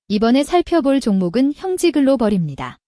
이번에 살펴볼 종목은 형지글로벌입니다.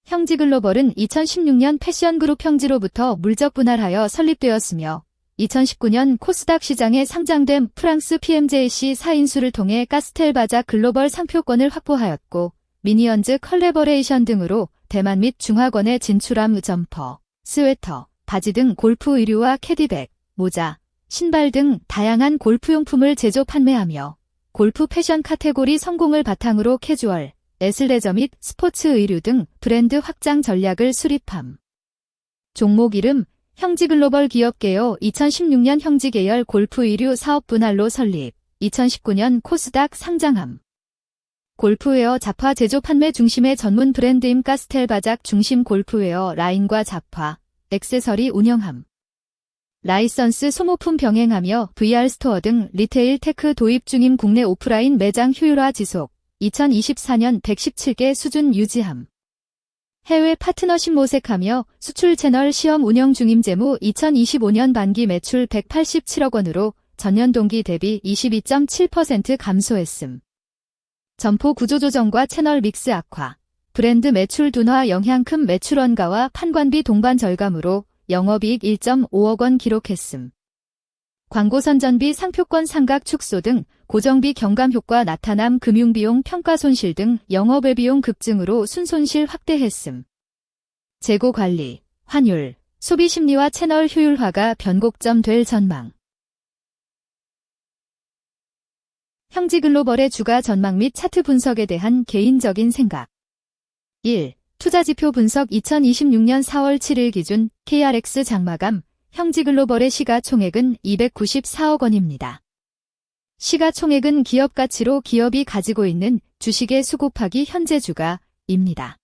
형지글로벌은 2016년 패션그룹 형지로부터 물적 분할하여 설립되었으며 2019년 코스닥 시장에 상장된 프랑스 PMJC 4인수를 통해 카스텔바작 글로벌 상표권을 확보하였고 미니언즈 컬래버레이션 등으로 대만 및 중화권에 진출함 점퍼, 스웨터, 바지 등 골프 의류와 캐디백, 모자, 신발 등 다양한 골프용품을 제조 판매하며 골프 패션 카테고리 성공을 바탕으로 캐주얼, 애슬레저 및 스포츠 의류 등 브랜드 확장 전략을 수립함. 종목 이름 형지글로벌 기업개요 2016년 형지계열 골프 의류 사업 분할로 설립, 2019년 코스닥 상장함. 골프웨어 잡화 제조 판매 중심의 전문 브랜드임 카스텔바작 중심 골프웨어 라인과 잡화, 액세서리 운영함. 라이선스 소모품 병행하며 VR 스토어 등 리테일 테크 도입 중임 국내 오프라인 매장 효율화 지속, 2024년 117개 수준 유지함. 해외 파트너십 모색하며 수출 채널 시험 운영 중임 재무 2025년 반기 매출 187억 원으로 전년 동기 대비 22.7% 감소했음. 점포 구조 조정과 채널 믹스 악화, 브랜드 매출 둔화 영향 큰 매출 원가와 판관비 동반 절감으로 영업이익 1.5억 원 기록했음. 광고 선전비 상표권 상각 축소 등 고정비 경감 효과 나타남 금융비용 평가 손실 등 영업외비용 급증으로 순손실 확대했음. 재고 관리, 환율, 소비 심리와 채널 효율화가 변곡점 될 전망. 형지글로벌의 주가 전망 및 차트 분석에 대한 개인적인 생각. 1. 투자지표 분석 2026년 4월 7일 기준 KRX 장마감 형지글로벌의 시가총액은 294억 원입니다. 시가총액은 기업가치로 기업이 가지고 있는 주식의 수 곱하기 현재 주가입니다.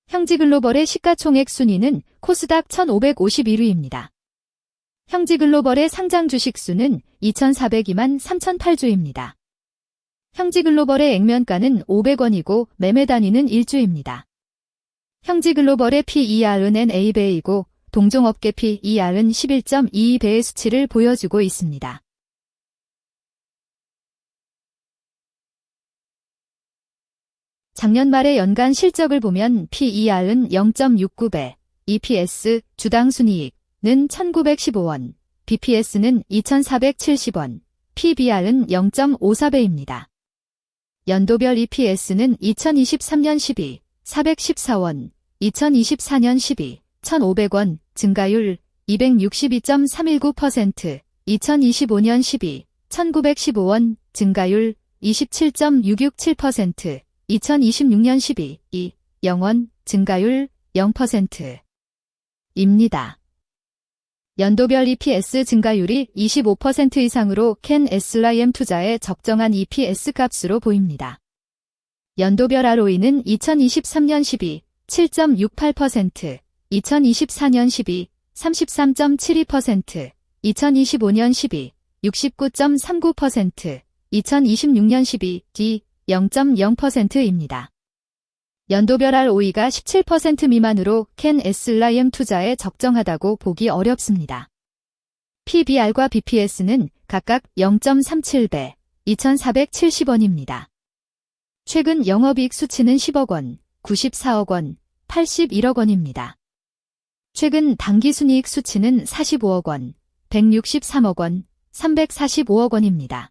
형지글로벌의 시가총액 순위는 코스닥 1551위입니다. 형지글로벌의 상장 주식 수는 2402만 3008주입니다. 형지글로벌의 액면가는 500원이고 매매 단위는 1주입니다. 형지글로벌의 PER은 NA배이고 동종업계 PER은 11.22배의 수치를 보여주고 있습니다. 작년 말의 연간 실적을 보면 PER은 0.69배, EPS, 주당 순이익은 1915원, BPS는 2470원, PBR은 0.54배입니다. 연도별 EPS는 2023년 12, 414원, 2024년 12, 1,500원, 증가율 262.319%, 2025년 12, 1,915원, 증가율 27.667%, 2026년 12, 2, 0원, 증가율 0%입니다. 연도별 EPS 증가율이 25% 이상으로 캔 SLIM 투자에 적정한 EPS 값으로 보입니다. 연도별 ROE는 2023년 12, 7.68%, 2024년 12, 33.72%, 2025년 12, 69.39%, 2026년 12, D 0.0%입니다. 연도별 ROE가 17% 미만으로 캔 SLIM 투자에 적정하다고 보기 어렵습니다. PBR과 BPS는 각각 0.37배, 2,470원입니다. 최근 영업이익 수치는 10억 원, 94억 원, 81억 원입니다. 최근 당기순이익 수치는 45억 원, 163억 원, 345억 원입니다.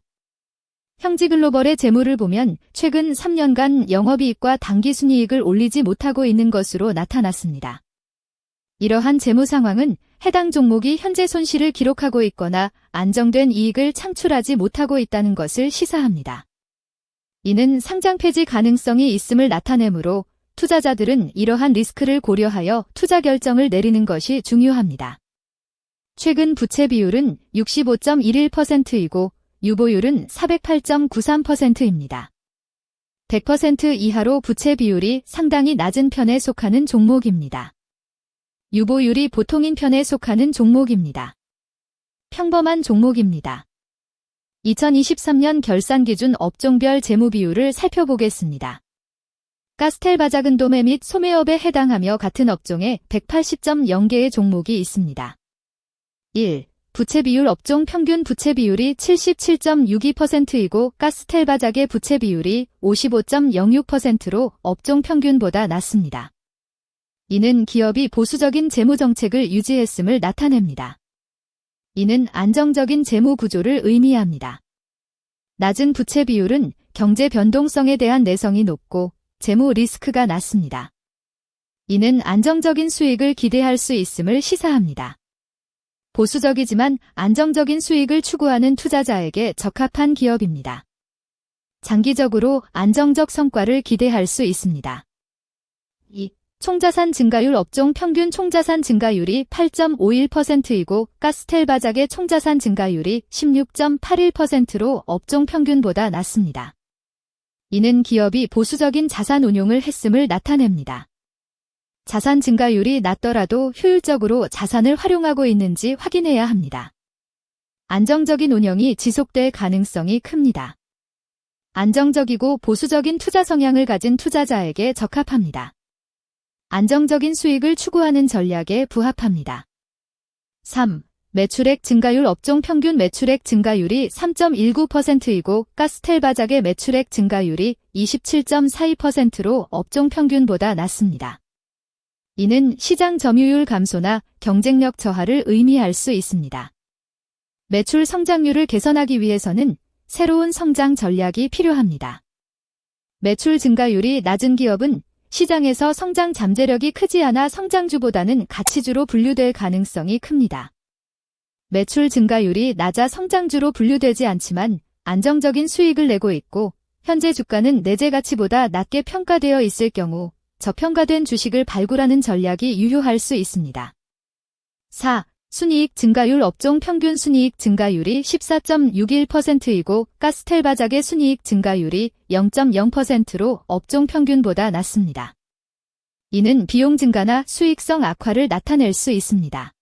형지글로벌의 재무를 보면 최근 3년간 영업이익과 당기순이익을 올리지 못하고 있는 것으로 나타났습니다. 이러한 재무 상황은 해당 종목이 현재 손실을 기록하고 있거나 안정된 이익을 창출하지 못하고 있다는 것을 시사합니다. 이는 상장 폐지 가능성이 있음을 나타내므로 투자자들은 이러한 리스크를 고려하여 투자 결정을 내리는 것이 중요합니다. 최근 부채 비율은 65.11%이고 유보율은 408.93%입니다. 100% 이하로 부채 비율이 상당히 낮은 편에 속하는 종목입니다. 유보율이 보통인 편에 속하는 종목입니다. 평범한 종목입니다. 2023년 결산 기준 업종별 재무 비율을 살펴보겠습니다. 카스텔바작은 도매 및 소매업에 해당하며 같은 업종에 180.0개의 종목이 있습니다. 1. 부채 비율 업종 평균 부채 비율이 77.62%이고 가스텔바작의 부채 비율이 55.06%로 업종 평균보다 낮습니다. 이는 기업이 보수적인 재무 정책을 유지했음을 나타냅니다. 이는 안정적인 재무 구조를 의미합니다. 낮은 부채 비율은 경제 변동성에 대한 내성이 높고 재무 리스크가 낮습니다. 이는 안정적인 수익을 기대할 수 있음을 시사합니다. 보수적이지만 안정적인 수익을 추구하는 투자자에게 적합한 기업입니다. 장기적으로 안정적 성과를 기대할 수 있습니다. 2. 총자산 증가율 업종 평균 총자산 증가율이 8.51%이고 가스텔바작의 총자산 증가율이 16.81%로 업종 평균보다 낮습니다. 이는 기업이 보수적인 자산 운용을 했음을 나타냅니다. 자산 증가율이 낮더라도 효율적으로 자산을 활용하고 있는지 확인해야 합니다. 안정적인 운영이 지속될 가능성이 큽니다. 안정적이고 보수적인 투자 성향을 가진 투자자에게 적합합니다. 안정적인 수익을 추구하는 전략에 부합합니다. 3. 매출액 증가율 업종 평균 매출액 증가율이 3.19%이고 가스텔바작의 매출액 증가율이 27.42%로 업종 평균보다 낮습니다. 이는 시장 점유율 감소나 경쟁력 저하를 의미할 수 있습니다. 매출 성장률을 개선하기 위해서는 새로운 성장 전략이 필요합니다. 매출 증가율이 낮은 기업은 시장에서 성장 잠재력이 크지 않아 성장주보다는 가치주로 분류될 가능성이 큽니다. 매출 증가율이 낮아 성장주로 분류되지 않지만 안정적인 수익을 내고 있고 현재 주가는 내재 가치보다 낮게 평가되어 있을 경우 저평가된 주식을 발굴하는 전략이 유효할 수 있습니다. 4. 순이익 증가율 업종 평균 순이익 증가율이 14.61%이고 가스텔바작의 순이익 증가율이 0.0%로 업종 평균보다 낮습니다. 이는 비용 증가나 수익성 악화를 나타낼 수 있습니다.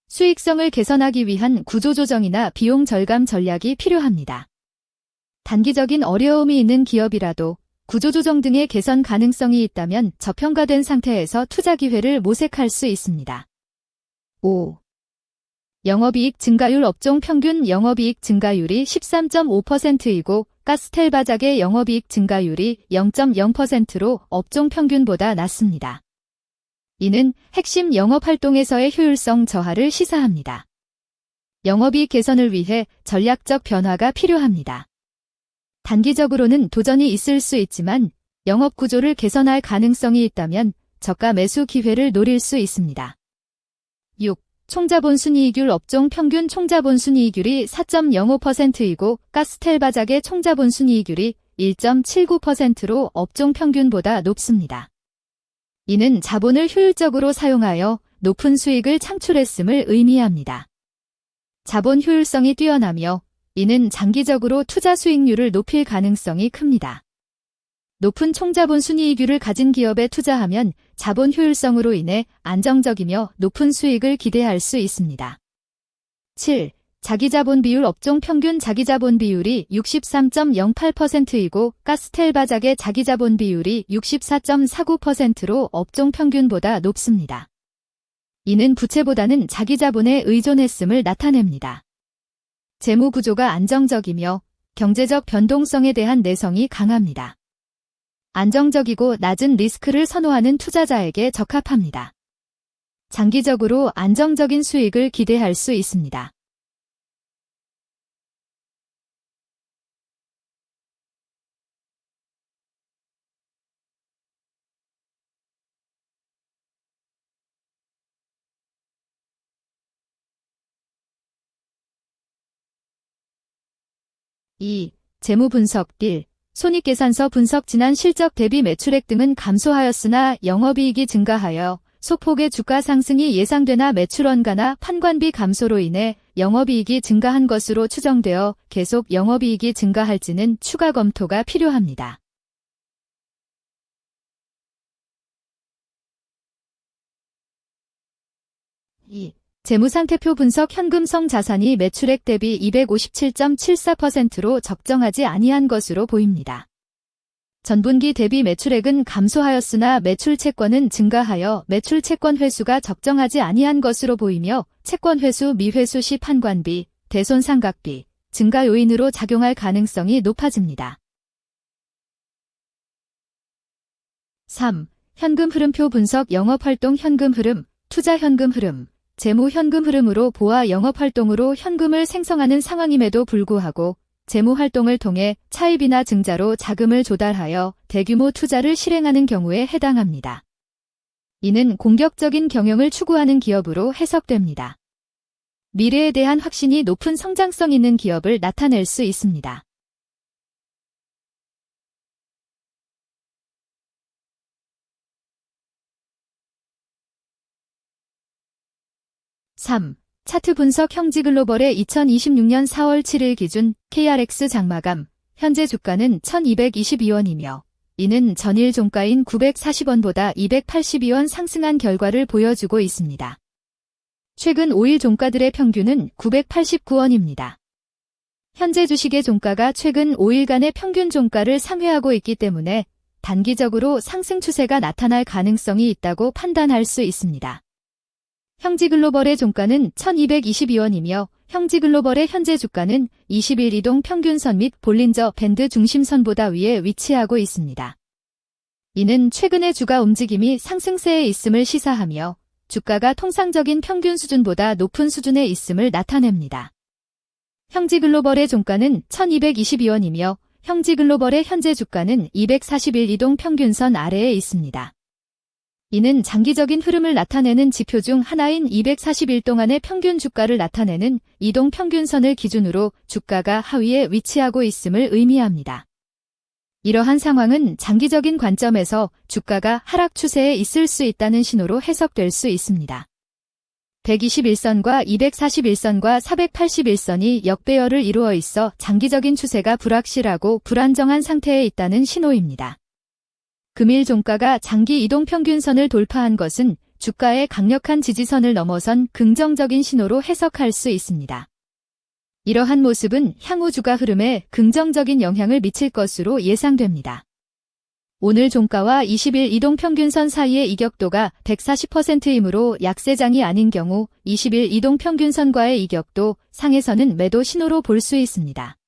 수익성을 개선하기 위한 구조조정이나 비용 절감 전략이 필요합니다. 단기적인 어려움이 있는 기업이라도 구조조정 등의 개선 가능성이 있다면 저평가된 상태에서 투자 기회를 모색할 수 있습니다. 5. 영업이익 증가율 업종 평균 영업이익 증가율이 13.5%이고 가스텔바작의 영업이익 증가율이 0.0%로 업종 평균보다 낮습니다. 이는 핵심 영업활동에서의 효율성 저하를 시사합니다. 영업이익 개선을 위해 전략적 변화가 필요합니다. 단기적으로는 도전이 있을 수 있지만 영업 구조를 개선할 가능성이 있다면 저가 매수 기회를 노릴 수 있습니다. 6. 총자본 순이익률 업종 평균 총자본 순이익률이 4.05%이고 가스텔바작의 총자본 순이익률이 1.79%로 업종 평균보다 높습니다. 이는 자본을 효율적으로 사용하여 높은 수익을 창출했음을 의미합니다. 자본 효율성이 뛰어나며 이는 장기적으로 투자 수익률을 높일 가능성이 큽니다. 높은 총자본 순이익률을 가진 기업에 투자하면 자본 효율성으로 인해 안정적이며 높은 수익을 기대할 수 있습니다. 7. 자기자본 비율 업종 평균 자기자본 비율이 63.08%이고 가스텔바작의 자기자본 비율이 64.49%로 업종 평균보다 높습니다. 이는 부채보다는 자기자본에 의존했음을 나타냅니다. 재무 구조가 안정적이며 경제적 변동성에 대한 내성이 강합니다. 안정적이고 낮은 리스크를 선호하는 투자자에게 적합합니다. 장기적으로 안정적인 수익을 기대할 수 있습니다. (2) 재무 분석 1. 손익계산서 분석 지난 실적 대비 매출액 등은 감소하였으나 영업이익이 증가하여 소폭의 주가 상승이 예상되나 매출 원가나 판관비 감소로 인해 영업이익이 증가한 것으로 추정되어 계속 영업이익이 증가할지는 추가 검토가 필요합니다. (2) 재무상태표 분석 현금성 자산이 매출액 대비 257.74%로 적정하지 아니한 것으로 보입니다. 전분기 대비 매출액은 감소하였으나 매출 채권은 증가하여 매출 채권 회수가 적정하지 아니한 것으로 보이며 채권 회수 미회수 시 판관비, 대손상각비, 증가 요인으로 작용할 가능성이 높아집니다. 3. 현금 흐름표 분석 영업활동 현금 흐름, 투자 현금 흐름, 재무 현금 흐름으로 보아 영업활동으로 현금을 생성하는 상황임에도 불구하고 재무활동을 통해 차입이나 증자로 자금을 조달하여 대규모 투자를 실행하는 경우에 해당합니다. 이는 공격적인 경영을 추구하는 기업으로 해석됩니다. 미래에 대한 확신이 높은 성장성 있는 기업을 나타낼 수 있습니다. 3. 차트 분석 형지글로벌의 2026년 4월 7일 기준 KRX 장마감, 현재 주가는 1222원이며 이는 전일 종가인 940원보다 282원 상승한 결과를 보여주고 있습니다. 최근 5일 종가들의 평균은 989원입니다. 현재 주식의 종가가 최근 5일간의 평균 종가를 상회하고 있기 때문에 단기적으로 상승 추세가 나타날 가능성이 있다고 판단할 수 있습니다. 형지글로벌의 종가는 1222원이며 형지글로벌의 현재 주가는 20일 이동 평균선 및 볼린저 밴드 중심선보다 위에 위치하고 있습니다. 이는 최근의 주가 움직임이 상승세에 있음을 시사하며 주가가 통상적인 평균 수준보다 높은 수준에 있음을 나타냅니다. 형지글로벌의 종가는 1222원이며 형지글로벌의 현재 주가는 241 이동 평균선 아래에 있습니다. 이는 장기적인 흐름을 나타내는 지표 중 하나인 241 동안의 평균 주가를 나타내는 이동 평균선을 기준으로 주가가 하위에 위치하고 있음을 의미합니다. 이러한 상황은 장기적인 관점에서 주가가 하락 추세에 있을 수 있다는 신호로 해석될 수 있습니다. 121선과 241선과 481선이 역배열을 이루어 있어 장기적인 추세가 불확실하고 불안정한 상태에 있다는 신호입니다. 금일 종가가 장기 이동평균선을 돌파한 것은 주가의 강력한 지지선을 넘어선 긍정적인 신호로 해석할 수 있습니다. 이러한 모습은 향후 주가 흐름에 긍정적인 영향을 미칠 것으로 예상됩니다. 오늘 종가와 20일 이동평균선 사이의 이격도가 140%이므로 약세장이 아닌 경우 20일 이동평균선과의 이격도 상에서는 매도 신호로 볼 수 있습니다.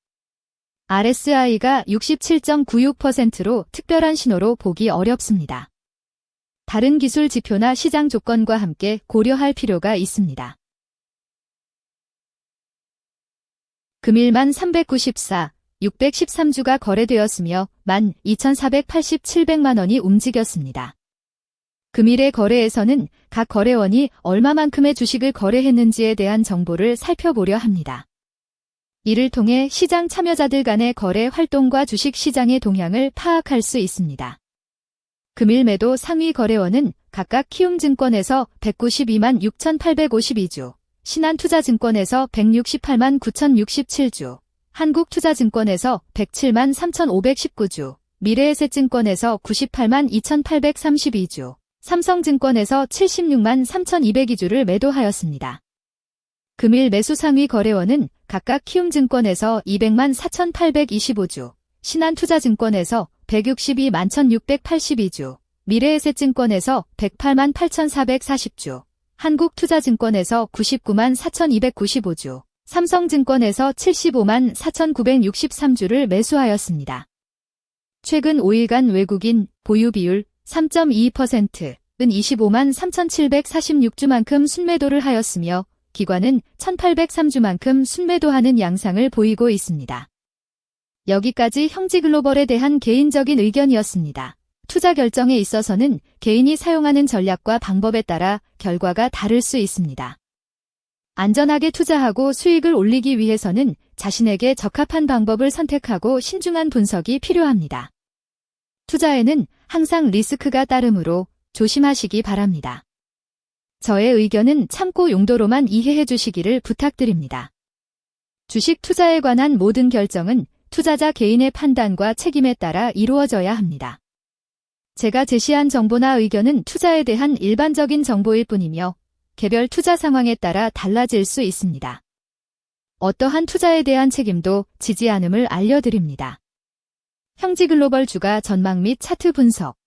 RSI가 67.96%로 특별한 신호로 보기 어렵습니다. 다른 기술 지표나 시장 조건과 함께 고려할 필요가 있습니다. 금일 1394, 613주가 거래되었으며 12,487백만 원이 움직였습니다. 금일의 거래에서는 각 거래원이 얼마만큼의 주식을 거래했는지에 대한 정보를 살펴보려 합니다. 이를 통해 시장 참여자들 간의 거래 활동과 주식 시장의 동향을 파악할 수 있습니다. 금일 매도 상위 거래원은 각각 키움증권에서 192만 6,852주, 신한투자증권에서 168만 9,067주, 한국투자증권에서 107만 3,519주, 미래에셋증권에서 98만 2,832주, 삼성증권에서 76만 3,202주를 매도하였습니다. 금일 매수 상위 거래원은 각각 키움증권에서 200만 4,825주, 신한투자증권에서 162만 1,682주, 미래에셋증권에서 108만 8,440주, 한국투자증권에서 99만 4,295주, 삼성증권에서 75만 4,963주를 매수하였습니다. 최근 5일간 외국인 보유 비율 3.22%은 25만 3,746주만큼 순매도를 하였으며 기관은 1,803주만큼 순매도하는 양상을 보이고 있습니다. 여기까지 형지글로벌에 대한 개인적인 의견이었습니다. 투자 결정에 있어서는 개인이 사용하는 전략과 방법에 따라 결과가 다를 수 있습니다. 안전하게 투자하고 수익을 올리기 위해서는 자신에게 적합한 방법을 선택하고 신중한 분석이 필요합니다. 투자에는 항상 리스크가 따르므로 조심하시기 바랍니다. 저의 의견은 참고 용도로만 이해해 주시기를 부탁드립니다. 주식 투자에 관한 모든 결정은 투자자 개인의 판단과 책임에 따라 이루어져야 합니다. 제가 제시한 정보나 의견은 투자에 대한 일반적인 정보일 뿐이며 개별 투자 상황에 따라 달라질 수 있습니다. 어떠한 투자에 대한 책임도 지지 않음을 알려드립니다. 형지글로벌 주가 전망 및 차트 분석